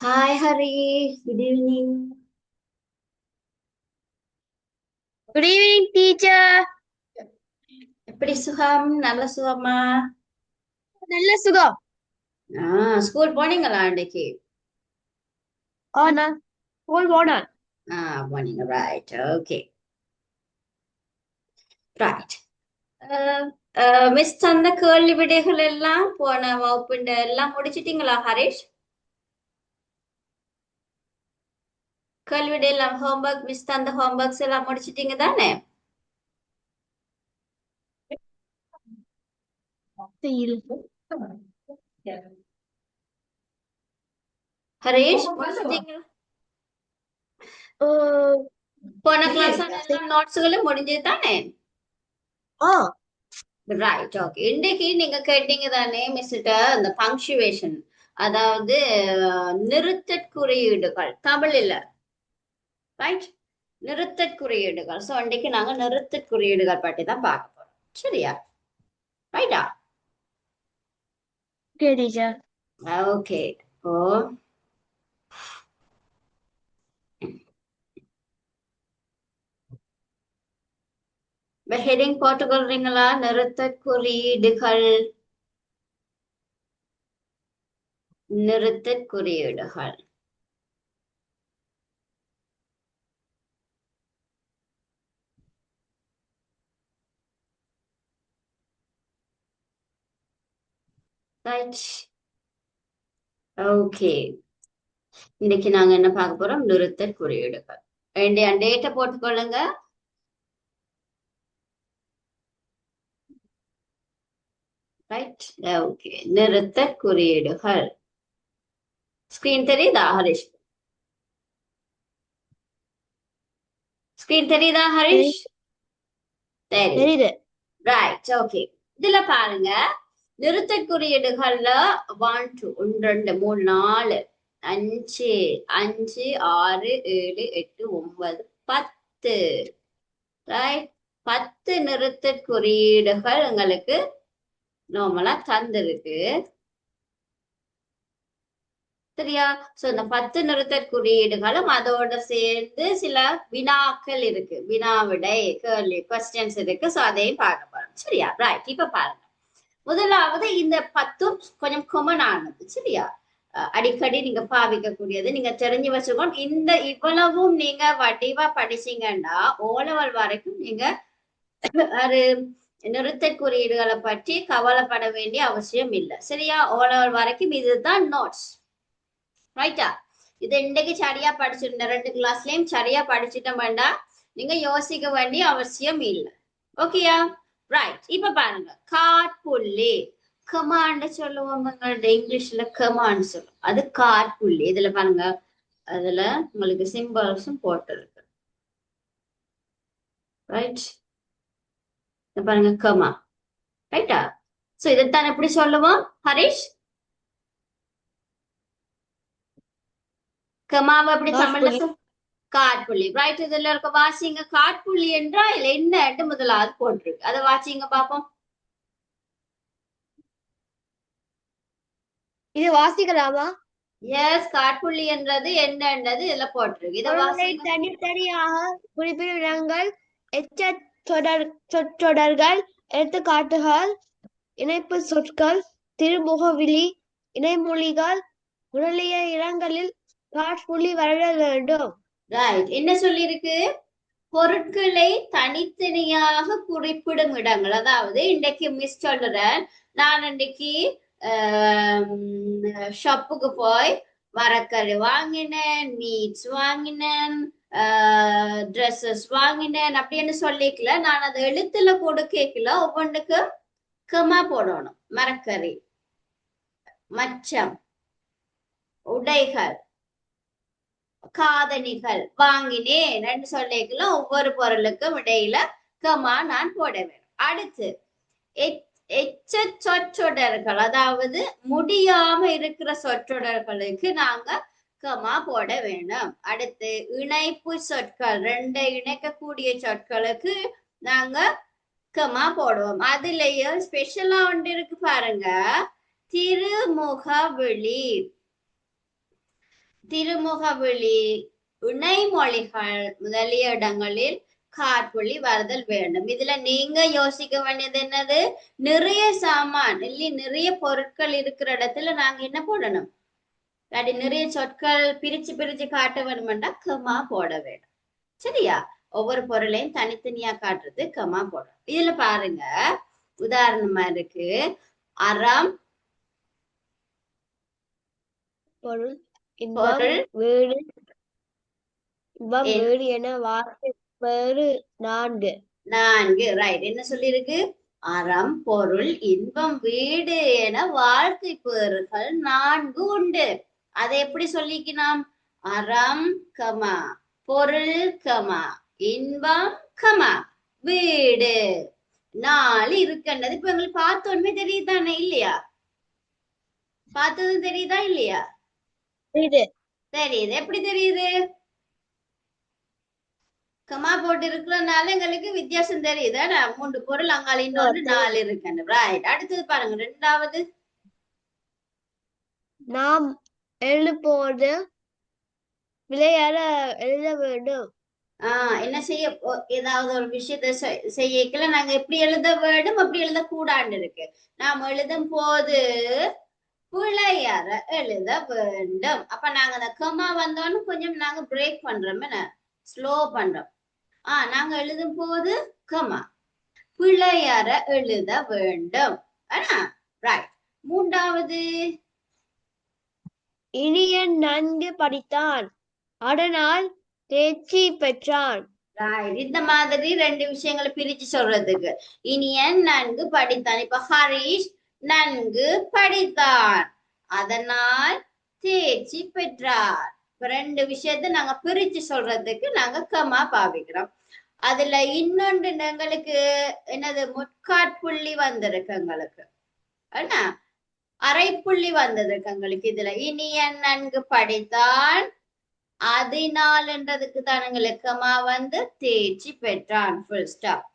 Hi Hari, good evening. Good evening, teacher. எப்படி சுகம்? நல்ல சுகமா? நல்ல சுகம். ஸ்கூல் போனீங்களா அன்னைக்கு? ஆனா ஸ்கூல் போனான். போனீங்க. Right, okay, right. மிஸ் தந்த கேள்வி விடைகள் எல்லாம் போன வகுப்புண்ட எல்லாம் முடிச்சிட்டீங்களா ஹரிஷ்? கேள்வி விடை எல்லாம் ஹோம்ஒர்க் மிஸ் தந்த ஹோம்ஒர்க்ஸ் எல்லாம் முடிச்சிட்டீங்க தானே? ஹரிஷ் முடிச்சிட்டீங்களா? போன கிளாஸ் எல்லாம் நோட்ஸ்களும் முடிஞ்சது தானே? ஆ ரைட், ஓகே. இன்னைக்கு நீங்க கேட்டீங்க தானே மிஸ்கிட்ட அந்த பங்க்சுவேஷன், அதாவது நிறுத்தற் குறியீடுகள் தமிழ்ல. ரைட், நிறுத்தற் குறியீடுகள். சோ இன்னைக்கு நாங்க நிறுத்தற் குறியீடுகள் பற்றி தான் பார்க்க போறோம். சரியா? ரைட்டா? Okay teacher. ஓகே. ஓ, ஹெடிங் போட்டுக்கொள்றீங்களா? நிறுத்தற் குறியீடுகள், நிறுத்தற் குறியீடுகள். Right, okay. இன்னைக்கு நாங்க என்ன பார்க்க போறோம்? நிறுத்தற் குறியீடுகள். டேட்டை போட்டுக்கொள்ளுங்க. Right, okay. நிறுத்தற் குறியீடுகள். ஸ்கிரீன் தெரியுதா ஹரிஷ்? ஸ்கிரீன் தெரியுதா ஹரிஷ்? தெரியுது. தெரியுது. Right, okay. இதுல பாருங்க, நிறுத்தற் குறியீடுகள்ல 1 2 1 2 3 4 5 5 6 7 8 9 10. ரைட், 10 நிறுத்தற் குறியீடுகள் உங்களுக்கு நார்மலா தந்திருக்கு. சரியா? சோ இந்த 10 நிறுத்தற் குறியீடுகளும் அதோட சேர்ந்து சில வினாக்கள் இருக்கு, வினாவிடை கேள்வி கொஸ்டின்ஸ் இருக்கு. சோ அதையும் பார்க்க போறோம். சரியா? ரைட், இப்ப பாருங்க. முதலாவது இந்த 10 கொஞ்சம் காமன் ஆனது. சரியா? அடிக்கடி நீங்க பாவிக்கக்கூடியது, நீங்க தெரிஞ்சு வச்சுக்கோங்க. இந்த இவ்வளவும் நீங்க வடிவா படிச்சீங்கன்னா ஓலவல் வரைக்கும் நீங்க ஒரு நிறுத்தற் குறியீடுகளை பற்றி கவலைப்பட வேண்டிய அவசியம் இல்லை. சரியா? ஓலவல் வரைக்கும் இதுதான் நோட்ஸ். ரைட்டா? இது இன்னைக்கு சரியா படிச்சிருந்த 2 கிளாஸ்லயும் சரியா படிச்சுட்டோம் வேண்டாம், நீங்க யோசிக்க வேண்டிய அவசியம் இல்லை. ஓகேயா? ரைட், இப்ப பாருங்க. காற்புள்ளி கமாண்ட் சொல்லுவோம், உங்களோட இங்கிலீஷ்ல கமாண்ட் சொல்லுவோம், அது காற்புள்ளி. இதுல பாருங்க, அதுல உங்களுக்கு சிம்பிள்ஸும் போட்டிருக்கு. ரைட், பாருங்க கமா. ரைட்டா? சோ இதைத்தான் எப்படி சொல்லுவோம் ஹரிஷ்? கமாவை எப்படி தமிழ்ல காட்புலி. காற்புள்ளி. ரைட், இதுல இருக்க வாசிங்க. காற்புள்ளி என்றா இதுல என்ன முதலாவது போட்டிருக்கு, அதை வாசிங்க பாப்போம். இது வாசிக்கலாமா? எஸ், காற்புள்ளி என்றது என்னன்றது இதுல போட்டிருக்கு, இதை பொருள்களை வாசிங்க. தனித்தனியாக குறிப்பிடும் இடங்கள், எச்ச சொற்றொடர்கள், எடுத்துக்காட்டுகள், இணைப்பு சொற்கள், திருமுகவிலி, இணைமொழிகள் முதலிய இடங்களில் காட்புள்ளி வரைய வேண்டும். ரைட், என்ன சொல்லியிருக்கு? பொருட்களை தனித்தனியாக குறிப்பிடும் இடங்கள். அதாவது இன்றைக்கு மிஸ் சொல்றேன், நான் இன்றைக்கு ஷாப்புக்கு போய் மரக்கறி வாங்கினேன், மீட்ஸ் வாங்கினேன், ட்ரெஸ்ஸஸ் வாங்கினேன் அப்படின்னு சொல்லிக்கல. நான் அதை எழுத்துல கொடுக்கல, ஒவ்வொன்றுக்கு கமா போடணும். மரக்கறி, மச்சம், உடைகள், காதணிகள் வாங்கினேன் சொல்லிக்கலாம். ஒவ்வொரு பொருளுக்கும் இடையில கமா நான் போட வேணும். அடுத்து எச்ச சொற்றொடர்கள், அதாவது முடியாம இருக்கிற சொற்றொடர்களுக்கு நாங்க கமா போட வேணும். அடுத்து இணைப்பு சொற்கள், 2 இணைக்கக்கூடிய சொற்களுக்கு நாங்க கமா போடுவோம். அதுலயே ஸ்பெஷலா ஒன்று இருக்கு பாருங்க, திருமுகவெளி. திருமுகவிழி, இணைமொழிகள் முதலிய இடங்களில் காற்புள்ளி வருதல் வேண்டும். இதுல நீங்க யோசிக்க வேண்டியது என்னது? நிறைய சாமான் இல்ல நிறைய பொருட்கள் இருக்கிற இடத்துல நாங்க என்ன போடணும்? இல்லாட்டி நிறைய சொற்கள் பிரிச்சு பிரிச்சு காட்ட வேணுமெண்டா கமா போட வேண்டும். சரியா? ஒவ்வொரு பொருளையும் தனித்தனியா காட்டுறது கமா போடணும். இதுல பாருங்க, உதாரணமா இருக்கு, அறம், பொருள், இன்பம், பொருள், வீடு, இன்பம், என் வீடு என வார்த்தை வேறு 4. 4. ரைட். என்ன சொல்லிருக்கு? அறம், பொருள், இன்பம், வீடு என வாழ்க்கை பேறுகள் 4 உண்டு. அதை எப்படி சொல்லிக்கலாம்? அறம் கமா பொருள் கமா இன்பம் கமா வீடு 4 இருக்குன்றது இப்ப எங்களுக்கு பார்த்தோன்னே தெரியுதானே? இல்லையா? பார்த்ததும் தெரியுதா இல்லையா? வீடு தெரியுது. எப்படி தெரியுது? கமா போட்டு இருக்கிறதுனால எங்களுக்கு வித்தியாசம் தெரியுது. 3 பொருள் அங்கால இன்னொன்று 4 இருக்குன்னு. ரைட். அடுத்தது பாருங்க, 2வது. நாம் எழுதும்போது விளையாட எழுத வேண்டும். என்ன செய்ய ஏதாவது ஒரு விஷயத்த செய்யக்கல நாங்க எப்படி எழுத வேண்டும், அப்படி எழுதக்கூடாது இருக்கு. நாம் எழுதும் போது பிழையற எழுத வேண்டும். அப்ப நாங்க அந்த கமா வந்தோன்னு கொஞ்சம் நாங்க பிரேக் பண்றோம், என்ன ஸ்லோ பண்றோம். நாங்க எழுதும் போது கமா பிழையற எழுத வேண்டும். ரைட். 3வது, இனியன் நன்கு படித்தான், அதனால் தேர்ச்சி பெற்றான். இந்த மாதிரி 2 விஷயங்களை பிரிச்சு சொல்றதுக்கு. இனியன் நன்கு படித்தான். இப்ப ஹரிஷ் நன்கு படித்தான், அதனால் தேர்ச்சி பெற்றார். இப்ப 2 விஷயத்த நாங்க பிரிச்சு சொல்றதுக்கு நாங்க கமா பாவிக்கிறோம். அதுல இன்னொன்று எங்களுக்கு என்னது? முட்காட்புள்ளி வந்திருக்கு எங்களுக்கு, என்ன அரைப்புள்ளி வந்ததுக்கு எங்களுக்கு. இதுல இனியன் நன்கு படித்தான், அதனால்ன்றதுக்கு தானுங்களுக்கு கமா வந்து தேர்ச்சி பெற்றான். Full stop.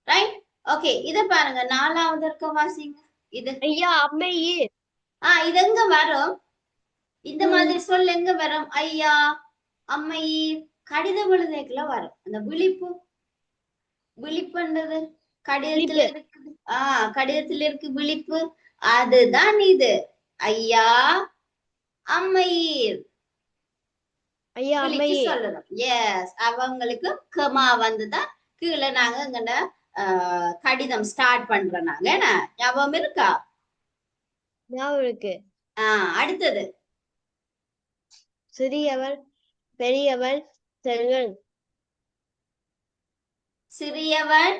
ரைட். ஓகே, இத பாருங்க, 4வது இருக்க வாசிங்க. இது ஐயா அம்மையே. இது எங்க வரும்? இந்த மாதிரி சொல் எங்க வரும்? ஐயா, அம்மையீர், கடித விழுதைக்குள்ள வரும். அந்த விழிப்பு, விழிப்புன்றது கடிதத்துல இருக்குது. கடிதத்துல இருக்கு விழிப்பு, அதுதான் இது. ஐயா, அம்மையீர் ஐயா விழிச்சு அம்மையே. சொல்லணும். எஸ், அவங்களுக்கு கமா வந்துதான் கீழே நாங்க எங்கட கடிதம் ஸ்டார்ட் பண்றோம் நாங்க. என்ன ஞாபகம் இருக்கா? ஞாபகம் இருக்கு. அடுத்தது, சிறியவர் பெரியவர் செல்வன். சிறியவன்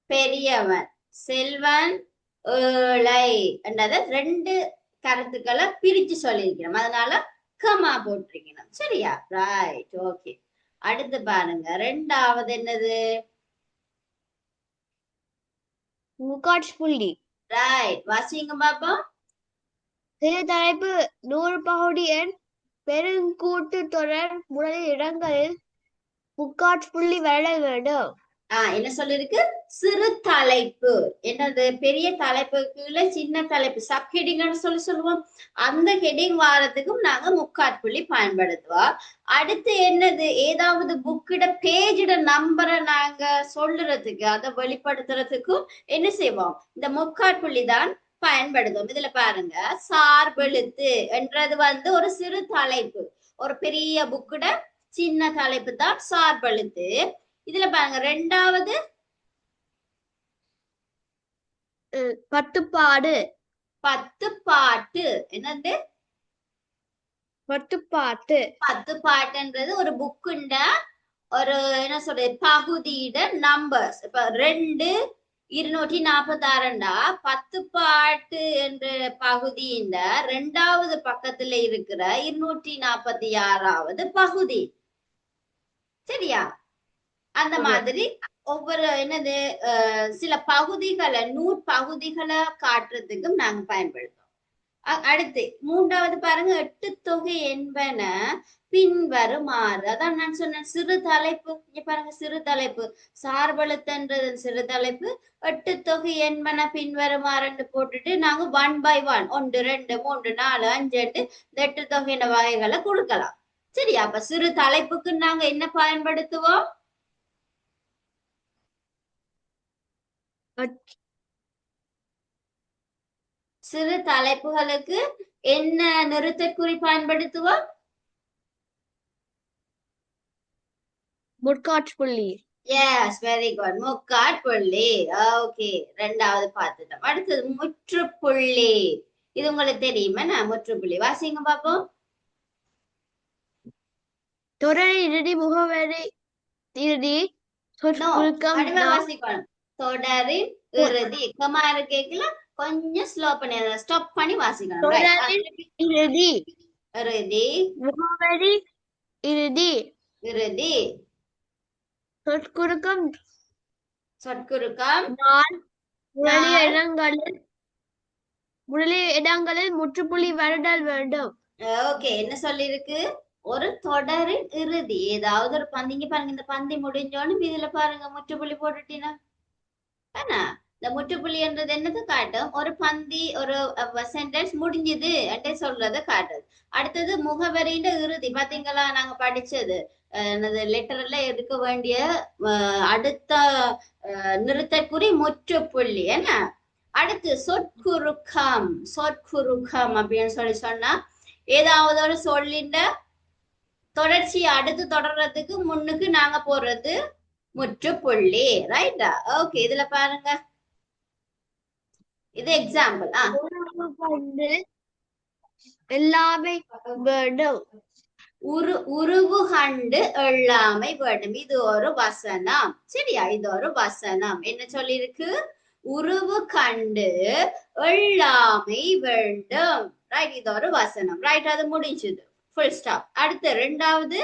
பெரியவன் செல்வன் ஏழை என்றத 2 கருத்துக்களை பிரிச்சு சொல்லியிருக்கிறோம். அதனால கமா போட்டிருக்கணும். சரியா? ரைட். ஓகே. அடுத்து பாருங்க, 2வது என்னது? முக்காட்புள்ளி. ரைட். வாசிங்க பாப்போம். சிறு தலைப்பு 100 பகுதி எண் பெருங்கூட்டு தொடர் முதலிய இடங்களில் முக்காட்புள்ளி வர வேண்டும். என்ன சொல்லிருக்கு? சிறு தலைப்பு. என்னது? பெரிய தலைப்பு கீழே சின்ன தலைப்பு, சப் ஹெடிங்னு சொல்லுவோம். அந்த ஹெடிங் வாரத்துக்கும் நாங்க முக்காட்புள்ளி பயன்படுத்துவோம். அடுத்து என்னது? ஏதாவது புக்கிட பேஜிட நம்பரை நாங்க சொல்லுறதுக்கு, அதை வெளிப்படுத்துறதுக்கும் என்ன செய்வோம்? இந்த முக்காட்புள்ளி தான் பயன்படுத்தும். இதுல பாருங்க, சார்பெழுத்து என்றது வந்து ஒரு சிறு தலைப்பு. ஒரு பெரிய புக்கிட சின்ன தலைப்பு தான் சார்பெழுத்து. இதுல பாருங்க, 2வது பத்துப்பாடு. பத்துப்பாட்டு. என்னது? பத்துப்பாட்டு. பத்துப்பாட்டுன்றது ஒரு புக்குண்ட ஒரு என்ன சொல்றது பகுதியிட நம்பர்ஸ். இப்ப 2 246 பத்துப்பாட்டு என்ற பகுதியின் 2வது பக்கத்துல இருக்கிற 246வது பகுதி. சரியா? அந்த மாதிரி ஒவ்வொரு என்னது சில பகுதிகளை, நூற்பகுதிகளை காட்டுறதுக்கும் நாங்க பயன்படுத்தும். அடுத்து மூன்றாவது பாருங்க, எட்டு தொகை என்பன பின்வருமாறு. அதான் நான் சொன்னேன் சிறு தலைப்பு. இங்க பாருங்க, சிறு தலைப்பு சார்பெழுத்துன்றது சிறு தலைப்பு. எட்டு தொகை என்பன பின்வருமாறுன்னு போட்டுட்டு நாங்க 1 by 1 1 2 3 4 5 8 இந்த எட்டு தொகையின வகைகளை கொடுக்கலாம். சரியா? அப்ப சிறு தலைப்புக்கு நாங்க என்ன பயன்படுத்துவோம்? சிறு தலைப்புகளுக்கு என்ன நிறுத்தற்குறி பயன்படுத்துவோம்? முட்காட்புள்ளி. Yes, very good. முக்காட்புள்ளி. ஓகே, ரெண்டாவது பார்த்துட்டோம். அடுத்தது முற்றுப்புள்ளி. இது உங்களுக்கு தெரியுமா? முற்றுப்புள்ளி வாசிங்க பாப்போம். தொடரின் இறுதி முகவரி இறுதி சொற்குறுக்கம் வாசிக்கணும். தொடரின் இறுதி கமா இருக்கேக்கல கொஞ்சம் ஸ்லோ பண்ணி ஸ்டாப் பண்ணி வாசிக்கணும். தொடரின் இறுதி இறுதி முகவரி இறுதி இறுதி சொற்குறுக்கம் சொற்குறுக்கம் நாள் முதலிய இடங்களில் முற்றுப்புள்ளி வருதல் வேண்டும். ஓகே, என்ன சொல்லிருக்கு? ஒரு தொடரின் இறுதி ஏதாவது ஒரு பந்திங்க பாருங்க, இந்த பந்தி முடிஞ்சோன்னு இதுல பாருங்க முற்றுப்புள்ளி போட்டுட்டீங்கன்னா இந்த முற்றுப்புள்ளி என்றது என்னது காட்டும்? ஒரு பந்தி ஒரு சென்டென்ஸ் முடிஞ்சது என்று சொல்றத காட்டுது. அடுத்தது முகவரின்ற இறுதி. பாத்தீங்களா, நாங்க படிச்சது என்னது லெட்டர்ல எடுக்க வேண்டிய அடுத்த நிறுத்தற்குறி முற்றுப்புள்ளி. என்ன அடுத்து சொற்குறுக்கம். சொற்குறுக்கம் அப்படின்னு சொன்னா ஏதாவது ஒரு சொல்லின்ற தொடர்ச்சியை அடுத்து தொடர்றதுக்கு முன்னுக்கு நாங்க போடுறது முற்றுப்புள்ளி. ரைட்டா? ஓகே, இதுல பாருங்க, இது எக்ஸாம்பிள். எல்லாமே வேண்டும். உருவு கண்டு எல்லாமை வேண்டும். இது ஒரு வசனம். சரியா? இது ஒரு வசனம். என்ன சொல்லிருக்கு? உருவு கண்டு எல்லாமை வேண்டும். ரைட்? இது ஒரு வசனம். ரைட்? அது முடிஞ்சது. Full stop. அடுத்து ரெண்டாவது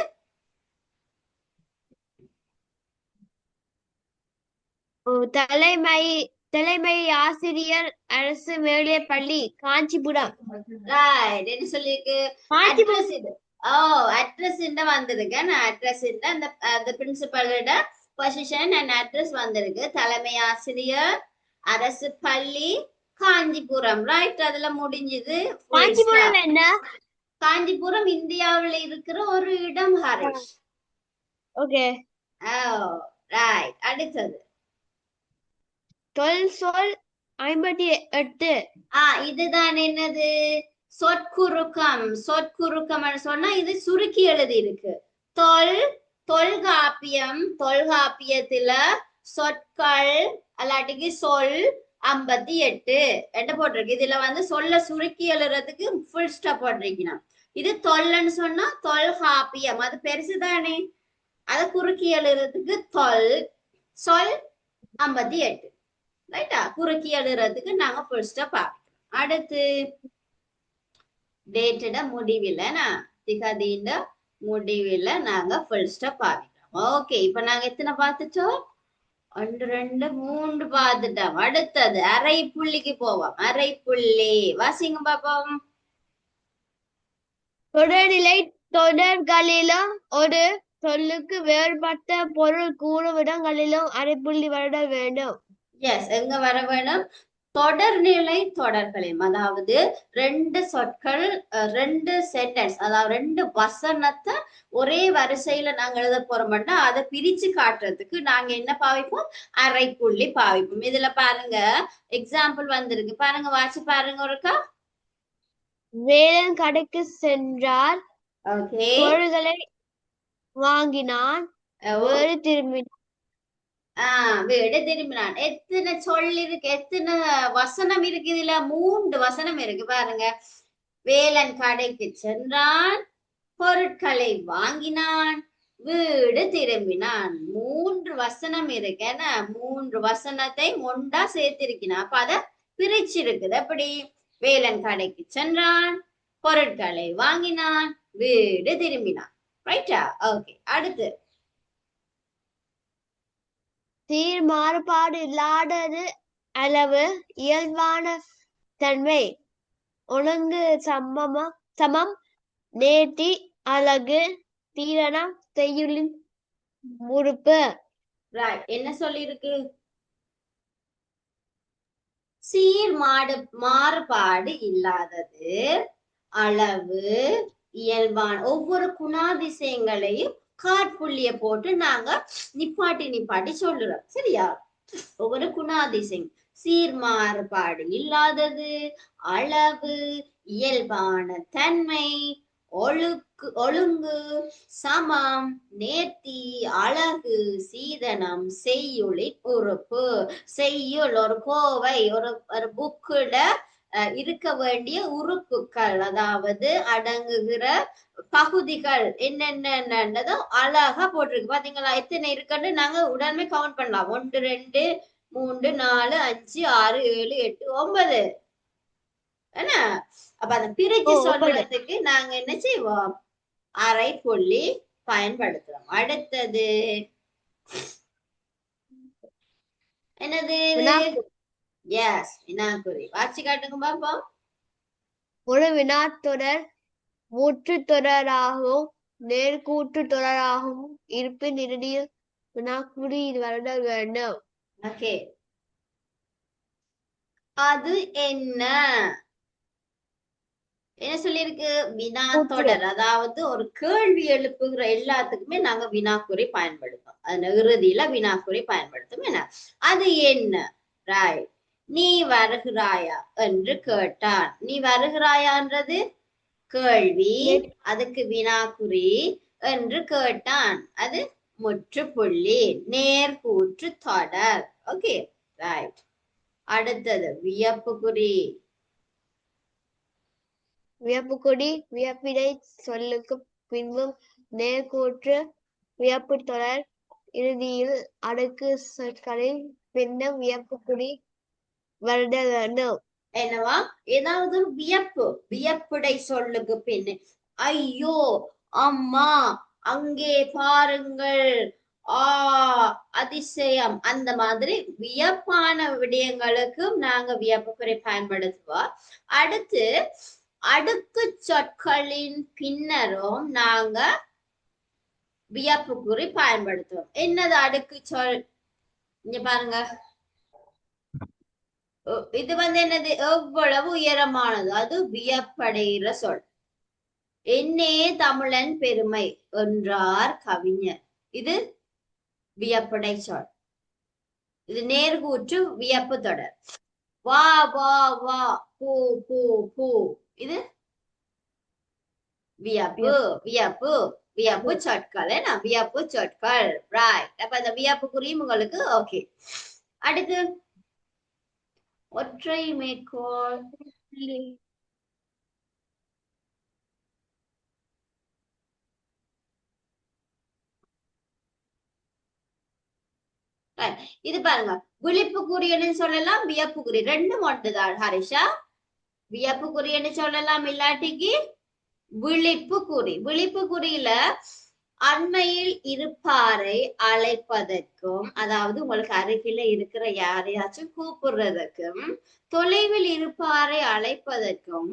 தலைமை ஆசிரியர் அரசு மேல்நிலைப் பள்ளி காஞ்சிபுரம். ரைட். என்ன சொல்லிருக்கு? அட்ரஸ் வந்திருக்கு. அட்ரஸ் அந்த பிரின்சிபலோட பொசிஷன் அண்ட் அட்ரஸ் வந்திருக்கு. தலைமை ஆசிரியர் அரசு பள்ளி காஞ்சிபுரம். ரைட்? அதுல முடிஞ்சது. காஞ்சிபுரம் என்ன? காஞ்சிபுரம் இந்தியாவில் இருக்கிற ஒரு இடம் ஹரிஷ். ஓகே. ரைட். அடுத்தது சொல் 58. இதுதான் என்னது? சொற்குறுக்கம். சொற்குறுக்கம் சொன்னா இது சுருக்கி எழுதி இருக்கு. தொல்காப்பியம். தொல்காப்பியத்துல சொற்கள் அல்லாட்டிக்கு சொல் 58 என்ன போட்டிருக்கு. இதுல சொல்ல சுருக்கி எழுதுறதுக்கு ஃபுல் ஸ்டாப் போட்டிருக்கணும். இது தொல்லுன்னு சொன்னா தொல்காப்பியம், அது பெருசுதானே, அதை குறுக்கி எழுதுறதுக்கு சொல் 58. ரைட்டா? குறுக்கி எழுதுறதுக்கு நாங்க ஃபுல் ஸ்டாப் பார்க்கணும். அடுத்து டேட்டட முடிவில் திகதியின் முடிவில் நாங்க ஃபுல் ஸ்டாப் பார்க்கிறோம். ஓகே, இப்ப நாங்க எத்தனை பார்த்துட்டோம்? 1 2 3 பார்த்துட்டோம். அடுத்தது அரை புள்ளிக்கு போவோம். அரை புள்ளி வாசிங்க பாப்போம். தொடர்நிலை தொடர்களிலும் ஒரு சொல்லுக்கு வேறுபட்ட பொருள் கூறும் இடங்களிலும் அரைப்புள்ளி வருதல் வேண்டும். எஸ், எங்க வர வேணும்? தொடர்நிலை தொடர்களையும், அதாவது ரெண்டு சொற்கள், ரெண்டு சென்டென்ஸ், அதாவது ரெண்டு வசனத்தை ஒரே வரிசையில நாங்க எழுத போறோம்னா அதை பிரிச்சு காட்டுறதுக்கு நாங்க என்ன பாவிப்போம்? அரைப்புள்ளி பாவிப்போம். இதுல பாருங்க எக்ஸாம்பிள் வந்திருக்கு. பாருங்க, வாசி பாருங்க ஒருக்கா. வேலன் கடைக்கு சென்றார். ஓகே. பொருள்களை வாங்கினான். வீடு திரும்பினான். வீடு திரும்பினான். எத்தனை சொல் இருக்கு? எத்தனை வசனம் இருக்கு? இதுல 3 வசனம் இருக்கு. பாருங்க, வேலன் கடைக்கு சென்றான், பொருட்களை வாங்கினான், வீடு திரும்பினான். 3 வசனம் இருக்கு. என்ன 3 வசனத்தை ஒன்றா சேர்த்திருக்கிறான். அப்ப அத பிரிச்சிருக்குது. எப்படி? வேலன் கடைக்கு சென்றான், பொருட்களை வாங்கினான், வீடு திரும்பினான். ரைட்டா? ஓகே. அடுத்து சீர் மாறுபாடு இல்லாதது அளவு இயல்பான தன்மை ஒழுங்கு சமம் நேர்த்தி அழகு தீரணம் செய்யுளின் முறுப்பு. ரைட், என்ன சொல்லிருக்கு? மாறுபாடு இல்லாதது, அளவு, இயல்பான ஒவ்வொரு குணாதிசயங்களையும் காட்புள்ளிய போட்டு நாங்க நிப்பாட்டி சொல்லுறோம். சரியா? ஒவ்வொரு குணாதிசயம் மாறுபாடு இல்லாதது, அளவு, இயல்பான தன்மை, ஒழுங்கு, சமம், நேர்த்தி, அழகு, சீதனம், செய்யுளி உறுப்பு. செய்யுள் ஒரு கோவை, ஒரு புக்குல இருக்க வேண்டிய உறுப்புகள், அதாவது அடங்குகிற பகுதிகள் என்னென்னதோ அழகா போட்டிருக்கு. பாத்தீங்களா? எத்தனை இருக்குன்னு நாங்க உடனே கவுண்ட் பண்ணலாம். 1 2 3 4 5 6 7 8 9. என்ன? அப்ப அந்த பிரிச்சு சொல்றதுக்கு நாங்க என்ன செய்வோம்? அரை புள்ளி பயன்படுத்துறோம். அடுத்தது என்னது? எஸ், வினாக்குறி. வாட்சி காட்டுங்க பாப்போம். ஒரு வினாத்தொடர் முற்று தொடராகவும் நேர்கூற்று தொடராகவும் இருப்பின் இறுதியில் வினாக்குறி வருட வேண்டும். ஓகே, அது என்ன? என்ன சொல்லிருக்கு? வினாத்தொடர். அதாவது ஒரு கேள்வி எழுப்புகிற எல்லாத்துக்குமே நாங்க வினாக்குறி பயன்படுத்தோம். அந்த இறுதியில வினாக்குறி பயன்படுத்தும். என்ன அது என்ன? ராய், நீ வருகிறாயா என்று கேட்டான். நீ வருகிறாயான்றது கேள்வி, அதுக்கு வினாக்குறி என்று கேட்டான், அது முற்றுப்புள்ளி, நேர்கூற்று தொடர். Okay, right. அடுத்தது வியப்புக்குறி. வியப்புக்குறி வியப்பினை சொல்லுக்கு பின்பும் நேர்கூற்று வியப்பு தொடர் இறுதியில் அடுக்கு சொற்களில் பின்னும் வியப்புக்குறி வருட வேண்டும். என்னவா? ஏதாவது ஒரு வியப்புடை சொல்லுக்கு பின்னு ஐயோ, அம்மா, அங்கே பாருங்கள், அதிசயம், அந்த மாதிரி வியப்பான விடயங்களுக்கும் நாங்க வியப்புக்குறி பயன்படுத்துவோம். அடுத்து அடுக்கு சொற்களின் பின்னரும் நாங்க வியப்புக்குறி பயன்படுத்துவோம். என்னது அடுக்கு சொல்? இங்க பாருங்க, இது என்னது? எவ்வளவு உயரமானது, அது வியப்படைகிற சொல். என்னே தமிழன் பெருமை என்றார் கவிஞர், இது வியப்படை சொல். இது நேர்கூற்று வியப்பு தொடர். வா வா வா, பூ பூ பூ, இது வியப்பு வியப்பு வியப்பு சொற்கள். என்ன? வியப்பு சொற்கள். ரைட். அப்ப அந்த வியப்பு குறியும் உங்களுக்கு ஓகே. அடுத்து ஒற்றை மேற்கோள். இது பாருங்க, விழிப்பு குறின்னு சொல்லலாம், வியப்பு குறி ரெண்டும் ஒன்றுதான் ஹரிஷா. வியப்பு குறின்னு சொல்லலாம், இல்லாட்டிக்கு விழிப்பு குறி. விழிப்பு குறியில அண்மையில் இருப்பாரை அழைப்பதற்கும், அதாவது உங்களுக்கு அருகில இருக்கிற யாரையாச்சும் கூப்பிடுறதுக்கும், தொலைவில் இருப்பாரை அழைப்பதற்கும்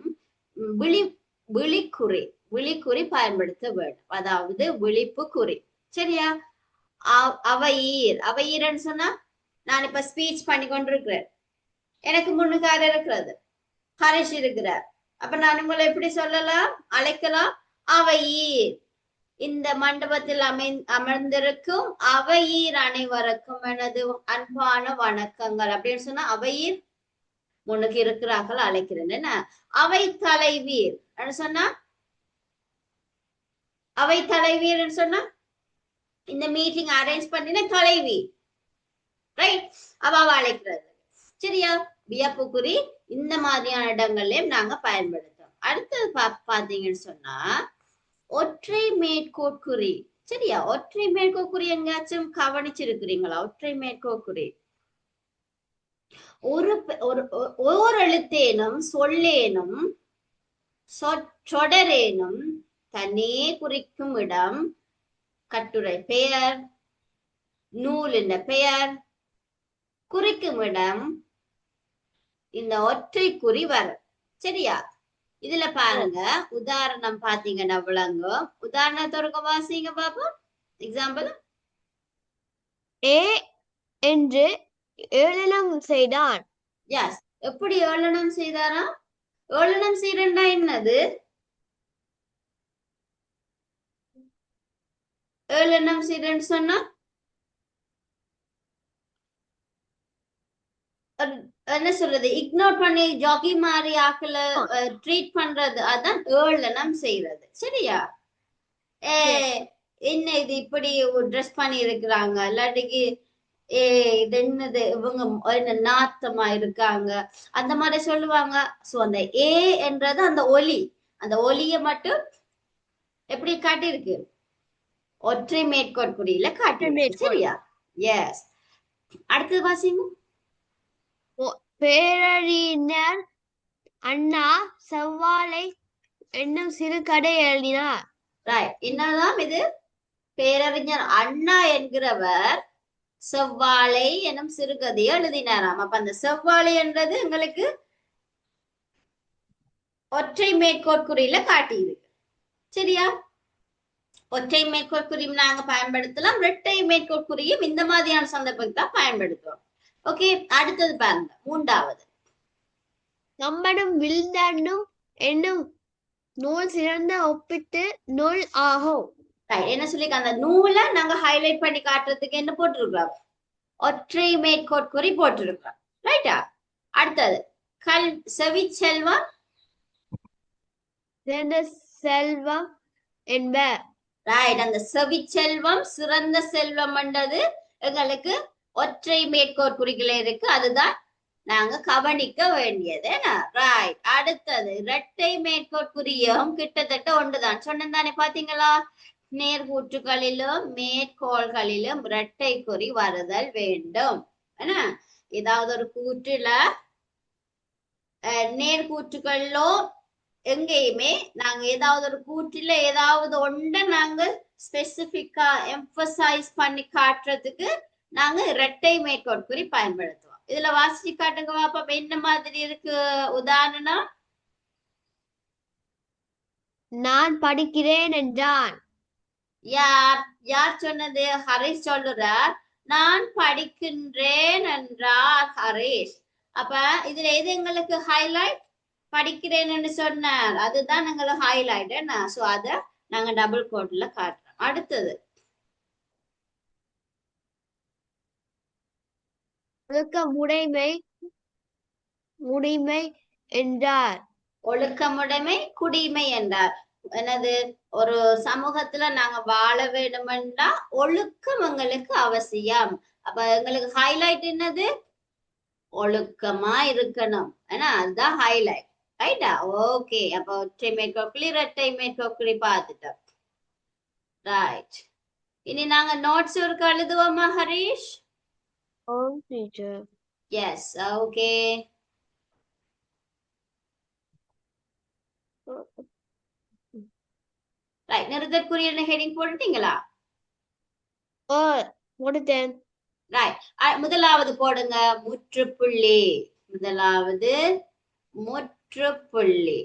விழிக்குறி பயன்படுத்த வேண்டும். அதாவது விழிப்பு குறி. சரியா? அவையீரன்னு சொன்னா, நான் இப்ப ஸ்பீச் பண்ணி கொண்டிருக்கிறேன், எனக்கு முன்னுக்கார இருக்கிறது, ஹரிஷ் இருக்கிறார். அப்ப நான் உங்களை எப்படி சொல்லலாம், அழைக்கலாம்? அவையீர், இந்த மண்டபத்தில் அமர்ந்திருக்கும் அவையீர் அனைவருக்கும் எனது அன்பான வணக்கங்கள் அப்படின்னு சொன்னா, அவையீர் முன்னுக்கு இருக்கிறார்கள், அழைக்கிறேன். என்ன? அவை தலைவீர் சொன்னா, அவை தலைவீர் சொன்னா இந்த மீட்டிங் அரேஞ்ச் பண்ணின தலைவி. ரைட்? அவ அழைக்கிறது. சரியா? வியப்புக்குறி இந்த மாதிரியான இடங்கள்லயும் நாங்க பயன்படுத்தோம். அடுத்தது பாத்தீங்கன்னு சொன்னா ஒற்றை மேற்கோட்குறி. சரியா? ஒற்றை மேற்கோட்குறி எங்கேயாச்சும் கவனிச்சிருக்கிறீங்களா? ஒற்றை மேற்கோட்குறி ஓரெழுத்தேனும் சொல்லேனும் சொற்றொடரேனும் தன்னே குறிக்கும் இடம், கட்டுரை பெயர், நூலின் பெயர் குறிக்கும் இடம் இந்த ஒற்றை குறி வரும். சரியா? இதுல பாருங்க உதாரணம் பாத்தீங்கன்னா விளங்கும். உதாரணத்தோட வாசிங்க பாப்போம். எக்ஸாம்பிள். ஏ என்று ஏளனம் செய்தான். எஸ். எப்படி ஏளனம் செய்தாரா? ஏளனம் செய்யறா என்னது? ஏளனம் செய்யறன்னு சொன்னா என்ன சொல்றது, இக்னோர் பண்ணி ஜாகி மாதிரி ஆக்கல ட்ரீட் பண்றது, அதான் ஏளனம் செய்யறது. சரியா? ஏ என்ன இது இப்படி ட்ரெஸ் பண்ணி இருக்கிறாங்க, இல்லாட்டிக்கு ஏ இது என்னது இவங்க என்ன நாத்தமா இருக்காங்க, அந்த மாதிரி சொல்லுவாங்க. சோ அந்த ஏ என்றது அந்த ஒலி, அந்த ஒலிய மட்டும் எப்படி காட்டியிருக்கு? ஒற்றை மேற்கோட்குறியில காட்டியிருக்கு. சரியா? எஸ். அடுத்தது வாசிங்க. பேரறிஞர் அண்ணா செவ்வாழை என்னும் சிறுகதை எழுதினார். ரைட். என்னதான் இது? பேரறிஞர் அண்ணா என்கிறவர் செவ்வாழை எனும் சிறுகதையை எழுதினாராம். அப்ப அந்த செவ்வாழை என்றது எங்களுக்கு ஒற்றை மேற்கோட்குறியில காட்டியிருக்கு. சரியா? ஒற்றை மேற்கோட்குறியும் நாங்க பயன்படுத்தலாம், இரட்டை மேற்கோட்குறியும் இந்த மாதிரியான சந்தர்ப்பத்துக்கு தான் பயன்படுத்துவோம். ஓகே, அடுத்தது பாருங்க, மூன்றாவது. கம்பனும் வில்தனும் என்னும் நூல் சிறந்த ஒப்பிட்டு நூல் ஆகும். என்ன சொல்லி அந்த நூலை நாங்க ஹைலைட் பண்ணி காட்டுறதுக்கு என்ன போட்டிருக்கிறோம்? ஒற்றை மேற்கோட்குறி போட்டிருக்கிறோம். ரைட்டா? அடுத்தது செவிச்செல்வம் சிறந்த செல்வம் என்ப. ரைட். அந்த செவிச்செல்வம் சிறந்த செல்வம் என்றது எங்களுக்கு ஒற்றை மேற்கோட்குறிகள் இருக்கு, அதுதான் நாங்க கவனிக்க வேண்டியது. ரைட். அடுத்தது இரட்டை மேற்கோட்குறியும் கிட்டத்தட்ட ஒன்றுதான். சொன்னேன் தானே, பாத்தீங்களா? நேர்கூற்றுகளிலும் மேற்கோள்களிலும் இரட்டை குறி வருதல் வேண்டும். என்ன, ஏதாவது ஒரு கூற்றுல நேர்கூற்றுகளோ எங்கேயுமே நாங்க ஏதாவது ஒரு கூற்றில ஏதாவது ஒன்றை நாங்க ஸ்பெசிபிக்கா எம்பசைஸ் பண்ணி காட்டுறதுக்கு நாங்க இரட்டை மேற்கோட்குறி பயன்படுத்துவோம். இதுல வாசிச்சு காட்டுங்க பாப்பா, என்ன மாதிரி இருக்கு உதாரணம்? நான் படிக்கிறேன் என்றான். யார் யார் சொன்னது? ஹரிஷ் சொல்லுறார். நான் படிக்கின்றேன் என்றார் ஹரிஷ். அப்ப இதுல எது எங்களுக்கு ஹைலைட்? படிக்கிறேன்னு சொன்னார், அதுதான் எங்களுக்கு ஹைலைட். என்ன, சோ அத நாங்க டபுள் கோட்ல காட்டுறோம். அடுத்தது ஒழுக்கமுடைமை முடிமை என்றார். ஒழுக்கமுடைமை குடிமை என்றார். என்னது, ஒரு சமூகத்துல நாங்க வாழ வேண்டுமென்றா ஒழுக்கம் எங்களுக்கு அவசியம். அப்ப எங்களுக்கு ஹைலைட் என்னது? ஒழுக்கமா இருக்கணும். ஏன்னா அதுதான் ஹைலைட். ரைட்டா? ஓகே. அப்ப ஒற்றை மேற்கோக்குறி இரட்டை மேற்கோக்குறி பார்த்துட்டோம். ரைட். இனி நாங்க நோட்ஸ் ஒருக்கு எழுதுவோமா ஹரிஷ்? ஓம் டீச்சர். எஸ். ஓகே. ரைட். நிறுத்தற்குரிய ஹெடிங் போட்டுட்டீங்களா? ஓ முடித்தேன். ரைட். முதலாவது போடுங்க, முற்றுப்புள்ளி. முதலாவது முற்றுப்புள்ளி.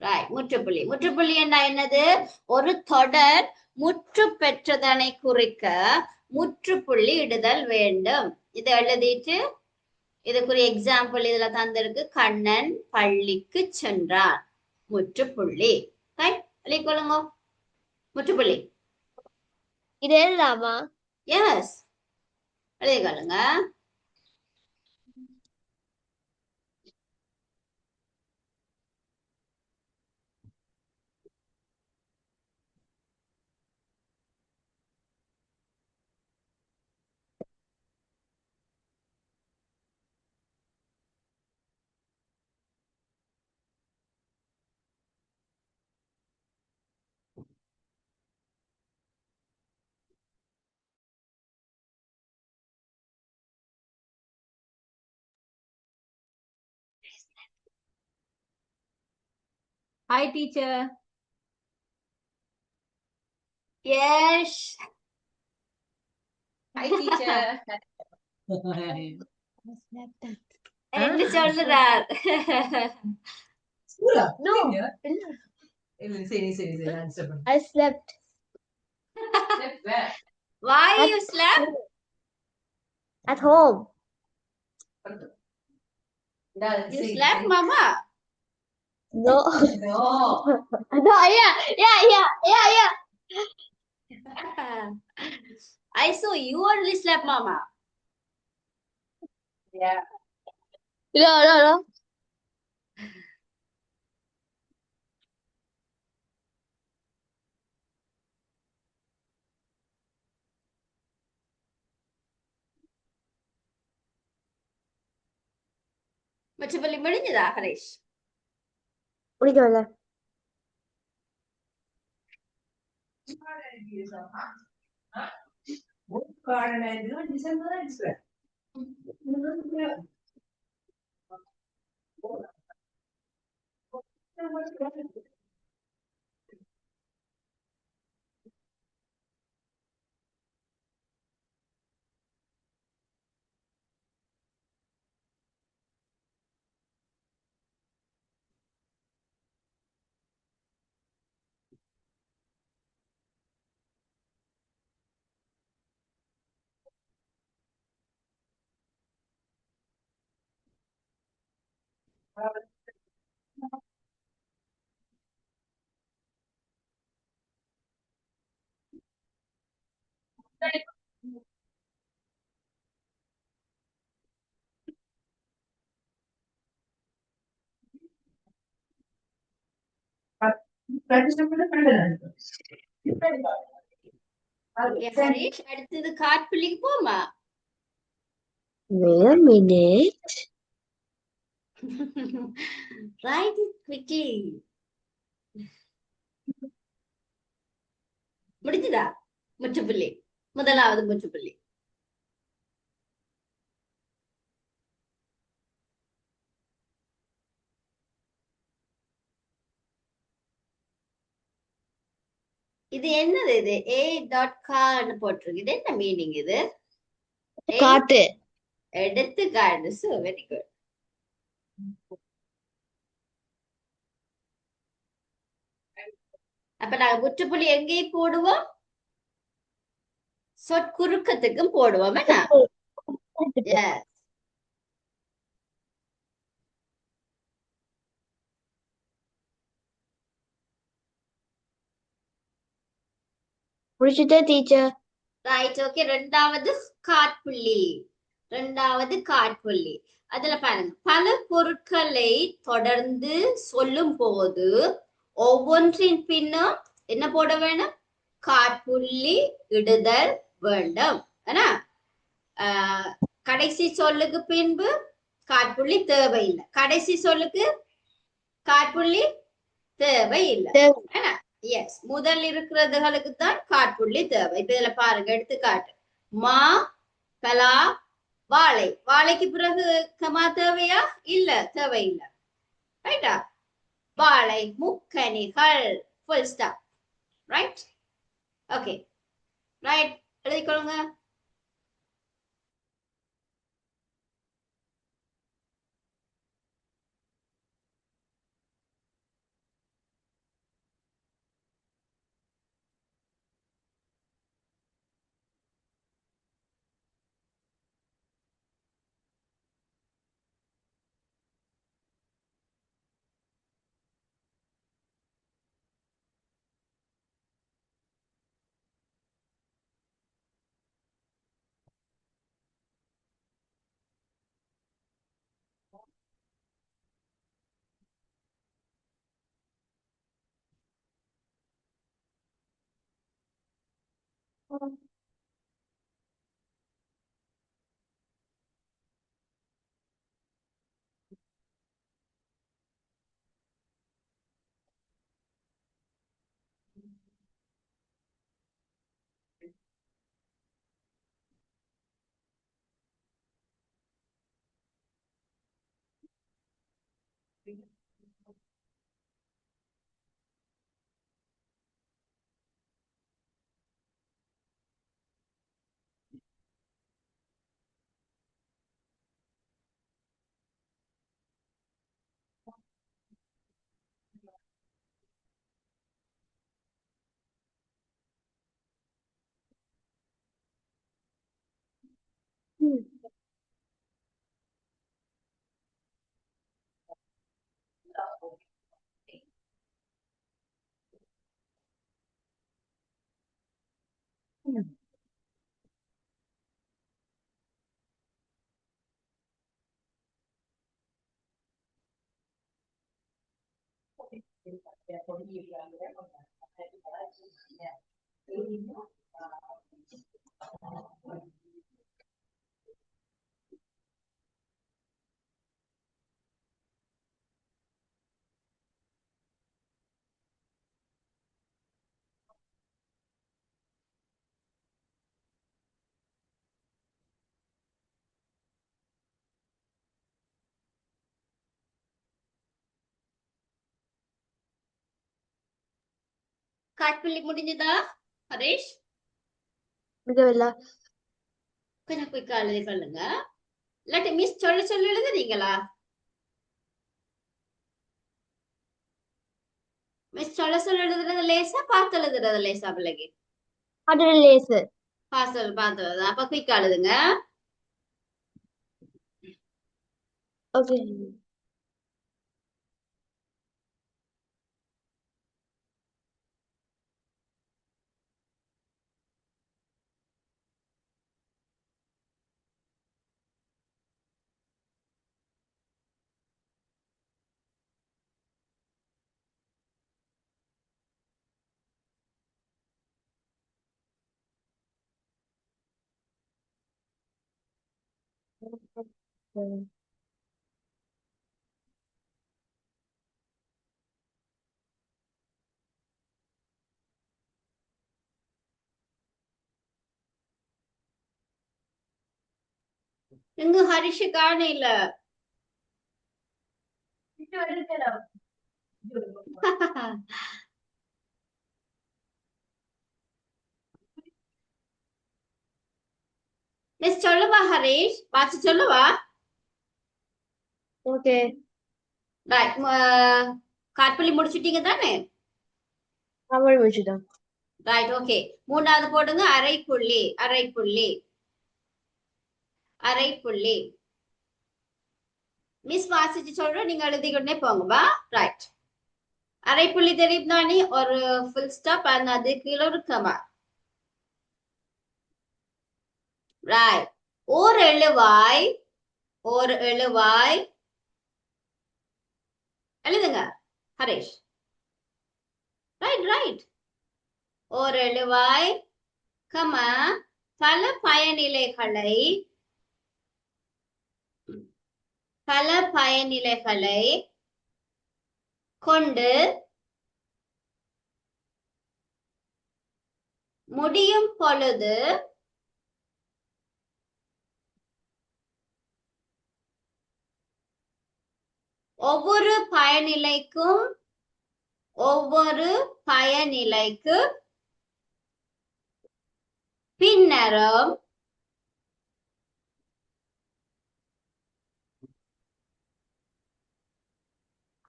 ரைட். முற்றுப்புள்ளி. முற்றுப்புள்ளி என்ன என்னது? ஒரு தொடர் முற்று பெற்றதனை குறிக்க முற்றுப்புள்ளி இடுதல் வேண்டும். இதை எழுதிட்டு இதுக்குரிய எக்ஸாம்பிள் இதுல தந்திருக்கு. கண்ணன் பள்ளிக்கு சென்றான். முற்றுப்புள்ளி. ரைட். எழுதிக்கொள்ளுங்க முற்றுப்புள்ளி. இது எழுதாமா? S, எழுதிக்கொள்ளுங்க. Hi, teacher. Yes. Hi, teacher. என்று சொல்லுறார். No. I slept. Why At you slept? home. At home. You slept, Mama? No. No, yeah. I saw you only slept, Mama. No. மற்றபடி முடிஞ்சதா Harish? முடிக்கவில்லை. Okay, Harish, அடுத்தது காட்புள்ளிக்கு போமா? Wait a minute. Write it quickly. முடிஞ்சதா? முற்றுப்புள்ளி. முதலாவது முற்றுப்புள்ளி. இது என்னது இது? A.K போட்டிருக்கு. இது என்ன மீனிங் இது? காட்டு. எடுத்துக்காட்டு. So very good. அப்ப நாங்க முற்றுப்புள்ளி எங்கேயும் போடுவோம்? சொற்குறுக்கத்துக்கும் போடுவோம் என்ன? Yes. முடிச்சிட்டே டீச்சர். Right, okay. ரெண்டாவது காட்புள்ளி. அதுல பாருங்க, பல பொருட்களை தொடர்ந்து சொல்லும் போது ஒவ்வொன்றின் பின்னும் என்ன போட வேணும்? காட்புள்ளி இடுதல் வேண்டும். கடைசி சொல்லுக்கு பின்பு காட்புள்ளி தேவையில்லை. கடைசி சொல்லுக்கு காட்புள்ளி தேவையில்லை. எஸ், முதல் இருக்கிறதுகளுக்கு தான் காட்புள்ளி தேவை. இப்ப இதுல பாருங்க, எடுத்துக்காட்டு. மா, பலா, வாழை. வாழைக்கு பிறகு கமா தேவையா? இல்ல, தேவையில்லை. ரைட்டா? வாழை, முக்கனிகள், full stop. Right? Okay, right, எழுதிக்கொள்ளுங்க. காட்புள்ளி முடிஞ்சதா ஹரீஷ்? முடிக்கவில்லை. கொஞ்சம் குயிக்கா எழுதி சொல்லுங்க. இல்லாட்டி மிஸ் சொல்ல சொல்ல எழுதுறீங்களா? மிஸ் சொல்ல சொல்ல எழுதுறது லேசா, பார்த்து எழுதுறது லேசா பிள்ளைக்கு? அதுல லேசு. பார்த்து எழுது. அப்ப குயிக்கா எழுதுங்க. ஓகே. எங்க ஹரிஷ் காணையில? மிஸ் சொல்லுவா ஹரிஷ், பார்த்து சொல்லுவா. ஓகே. காட்புள்ளி முடிச்சிட்டீங்க தானே? தமிழ் முடிச்சுட்டோம். Right, okay. மூணாவது போடுங்க. அரைப்புள்ளி, அரைப்புள்ளி, அரைப்புள்ளி. மிஸ் வாசிச்சு சொல்றேன், நீங்க எழுதிக்கொண்டே போங்கப்பா. ரைட். அரைப்புள்ளி தெரியும் தானே? ஒரு ஃபுல் ஸ்டாப், அது கீழே ஒரு கமா. ரைட். ஓர் எழுவாய், ஓர் எழுவாய் எழுதுங்க ஹரிஷ். Right right. ஓர் எழுவாய் கமா பல பயனிலைகளை, பல பயனிலைகளை கொண்டு முடியும் பொழுது ஒவ்வொரு பயனிலைக்கும், ஒவ்வொரு பயனிலைக்கு பின்னரும்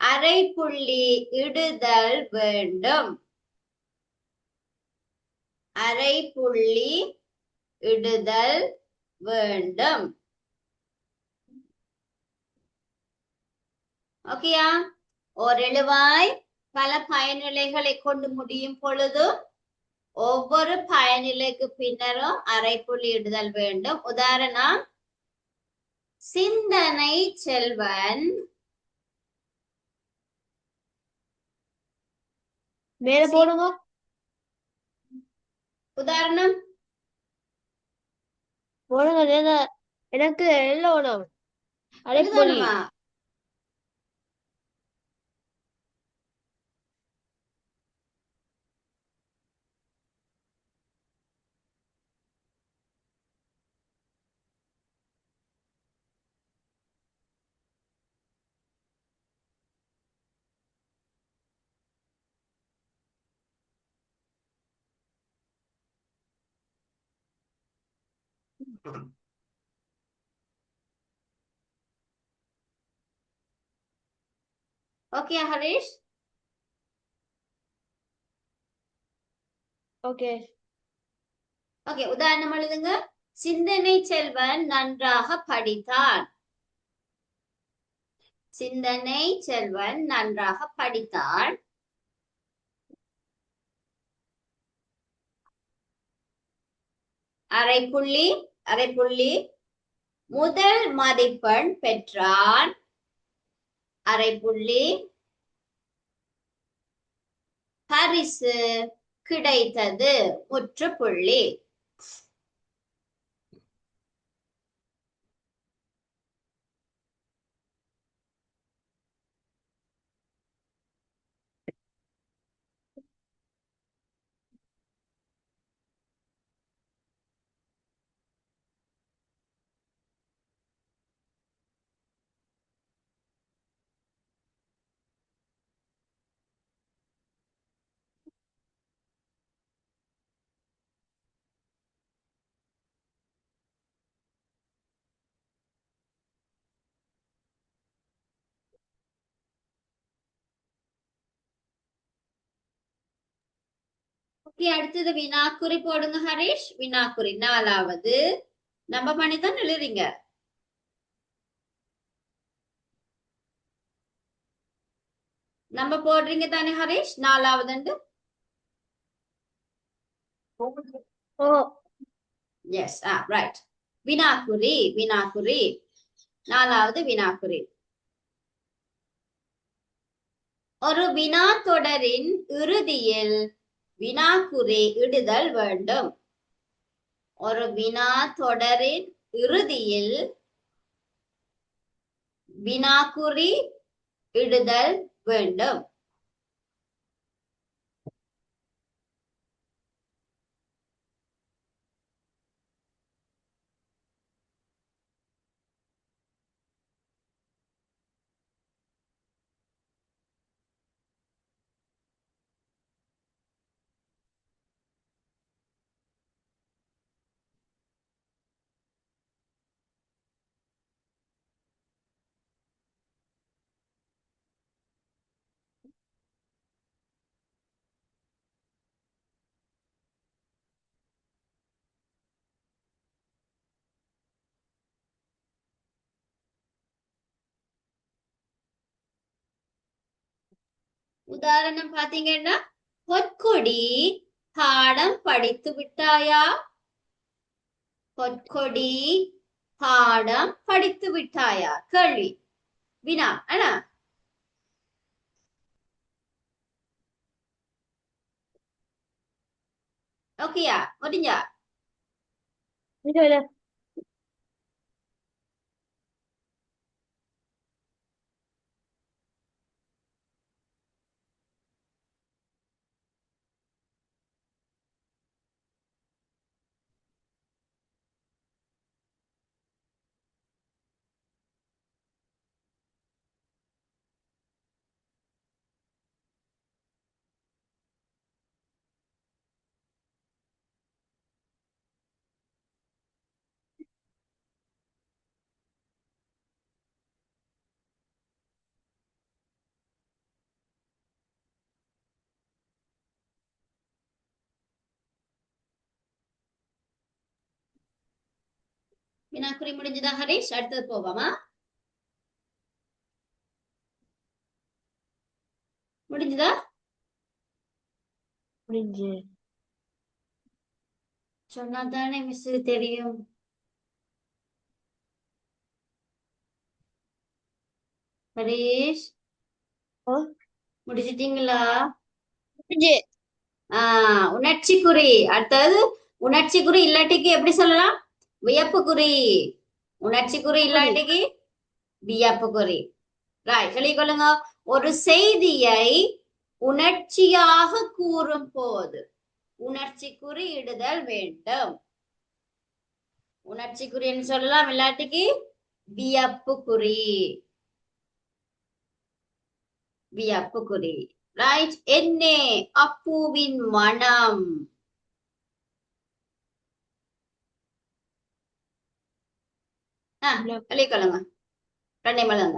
அரைப்புள்ளி இடுதல் வேண்டும். அரைப்புள்ளி இடுதல் வேண்டும். ஓகேயா? ஓர் எழுவாய் பல பயனிலைகளை கொண்டு முடியும் பொழுது ஒவ்வொரு பயனிலைக்கு பின்னரும் அரைப்புள்ளி இடுதல் வேண்டும். உதாரணம், சிந்தனை செல்வன் மேல போடுங்க. உதாரணம் போடுங்க. எனக்கு எழுதணும். அரைப்புள்ளி. எழுதணுமா? ஓகே ஹரிஷ்? ஓகே. ஓகே, உதாரணம் எழுதுங்க. சிந்தனை செல்வன் நன்றாக படித்தான். சிந்தனை செல்வன் நன்றாக படித்தான். அரைப்புள்ளி அரைப்புள்ளி முதல் மதிப்பெண் பெற்றான். அரைப்புள்ளி பரிசு கிடைத்தது. முற்றுப்புள்ளி. ஓகே, அடுத்தது வினாக்குறி போடுங்க ஹரிஷ். வினாக்குறி 4வது. நம்ம பண்ணித்தான் எழுதுறீங்க. நம்ம போடுறீங்க தானே ஹரிஷ் 4வது? ஓ எஸ், ரைட். வினாக்குறி வினாக்குறி 4வது வினாக்குறி. ஒரு வினா தொடரின் இறுதியில் வினாக்குறி இடுதல் வேண்டும். ஒரு வினா தொடரின் இறுதியில் வினாக்குறி இடுதல் வேண்டும். உதாரணம் பாத்தீங்கன்னா, பொற்கொடி பாடம் படித்து விட்டாயா? பொற்கொடி பாடம் படித்து விட்டாயா? கேள்வி, வினா. ஆனா ஓகேயா? முடிஞ்சா? இல்ல வினாக்குறி முடிஞ்சதா ஹரிஷ்? அடுத்தது போவாமா? முடிஞ்சதா? முடிஞ்சு. சொன்னாதானே மிஸ் தெரியும். ஹரிஷ், ஓ முடிச்சிட்டீங்களா? முடிஞ்சு. உணர்ச்சி குறி. அடுத்தது உணர்ச்சி குறி இல்லாட்டிக்கு எப்படி சொல்லலாம்? வியப்பு குறி. உணர்ச்சி குறி இல்லாட்டிக்கு வியப்பு குறி. ரைட், சொல்லிக்கொள்ளுங்க. ஒரு செய்தியை உணர்ச்சியாக கூறும் போது உணர்ச்சி குறி இடுதல் வேண்டும். உணர்ச்சி குறின்னு சொல்லலாம், இல்லாட்டிக்கு வியப்பு குறி. வியப்பு குறி. ரைட். என்னே அப்புவின் மனம். சொல்லிக்கொள்ளுங்க. ரெண்டே மலங்க.